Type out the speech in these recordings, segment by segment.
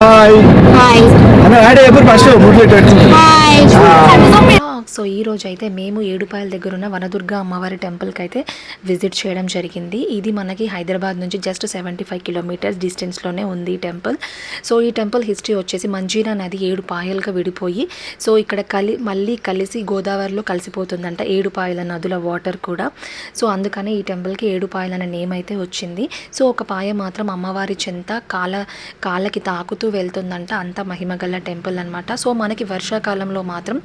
Hi hi అన్న add ఎప్పుడు first motivate hi so ఈ రోజు అయితే మేము ఏడుపాయల దగ్గర ఉన్న వనదుర్గ అమ్మవారి టెంపుల్కి అయితే విజిట్ చేయడం జరిగింది. ఇది మనకి హైదరాబాద్ నుంచి జస్ట్ 75 కిలోమీటర్స్ డిస్టెన్స్లోనే ఉంది ఈ టెంపుల్. సో ఈ టెంపుల్ హిస్టరీ వచ్చేసి మంజీరా నది 7 పాయలుగా విడిపోయి సో ఇక్కడ మళ్ళీ కలిసి గోదావరిలో కలిసిపోతుందంట 7 పాయల నదుల వాటర్ కూడా. సో అందుకనే ఈ టెంపుల్కి 7 పాయలు అనే నేమ్ అయితే వచ్చింది. సో ఒక పాయ మాత్రం అమ్మవారి చెంత కాళ్ళకి తాకుతూ వెళ్తుందంట. అంత మహిమగల టెంపుల్ అనమాట. సో మనకి వర్షాకాలంలో మాత్రం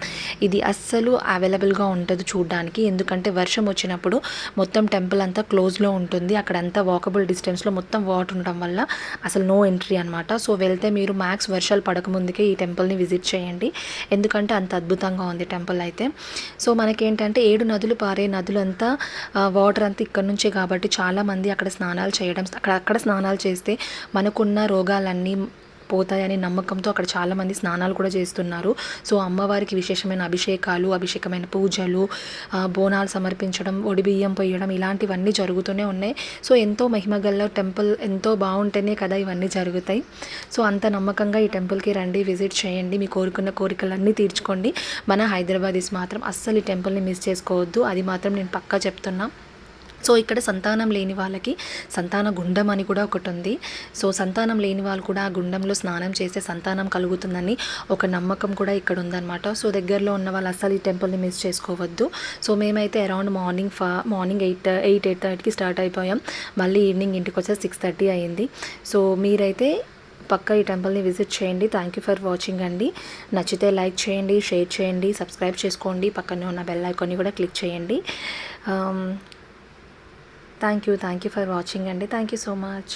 ఇది అస్సలు అవైలబుల్గా ఉంటుంది చూడడానికి. ఎందుకంటే వర్షం వచ్చినప్పుడు మొత్తం టెంపుల్ అంతా క్లోజ్లో ఉంటుంది. అక్కడంతా వాకబుల్ డిస్టెన్స్లో మొత్తం వాటర్ ఉండడం వల్ల అసలు నో ఎంట్రీ అనమాట. సో వెళ్తే మీరు మ్యాక్స్ వర్షాలు పడకముందుకే ఈ టెంపుల్ని విజిట్ చేయండి. ఎందుకంటే అంత అద్భుతంగా ఉంది టెంపుల్ అయితే. సో మనకేంటంటే 7 నదులు పారే నదులంతా వాటర్ అంతా ఇక్కడ నుంచే కాబట్టి చాలామంది అక్కడ స్నానాలు చేయడం అక్కడ స్నానాలు చేస్తే మనకున్న రోగాలన్నీ పోతాయని నమ్మకంతో అక్కడ చాలామంది స్నానాలు కూడా చేస్తున్నారు. సో అమ్మవారికి విశేషమైన అభిషేకమైన పూజలు, బోనాలు సమర్పించడం, ఒడిబియ్యం పొయ్యడం ఇలాంటివన్నీ జరుగుతూనే ఉన్నాయి. సో ఎంతో మహిమగల టెంపుల్, ఎంతో బాగుంటేనే కదా ఇవన్నీ జరుగుతాయి. సో అంత నమ్మకంగా ఈ టెంపుల్కి రండి, విజిట్ చేయండి, మీ కోరికలన్నీ తీర్చుకోండి. మన హైదరాబాదీస్ మాత్రం అస్సలు ఈ టెంపుల్ని మిస్ చేసుకోవద్దు, అది మాత్రం నేను పక్కా చెప్తున్నా. సో ఇక్కడ సంతానం లేని వాళ్ళకి సంతాన గుండం అని కూడా ఒకటి ఉంది. సో సంతానం లేని వాళ్ళు కూడా ఆ గుండంలో స్నానం చేస్తే సంతానం కలుగుతుందని ఒక నమ్మకం కూడా ఇక్కడ ఉందన్నమాట. సో దగ్గరలో ఉన్న వాళ్ళు అస్సలు ఈ టెంపుల్ని మిస్ చేసుకోవద్దు. సో మేమైతే అరౌండ్ మార్నింగ్ 8:30కి స్టార్ట్ అయిపోయాం. మళ్ళీ ఈవినింగ్ ఇంటికి వచ్చే 6:30 అయింది. సో మీరైతే పక్కా ఈ టెంపుల్ని విజిట్ చేయండి. థ్యాంక్ యూ ఫర్ వాచింగ్ అండి. నచ్చితే లైక్ చేయండి, షేర్ చేయండి, సబ్స్క్రైబ్ చేసుకోండి, పక్కనే ఉన్న బెల్ ఐకాన్ని కూడా క్లిక్ చేయండి. థ్యాంక్ యూ ఫర్ వాచింగ్ అండి. Thank you so much.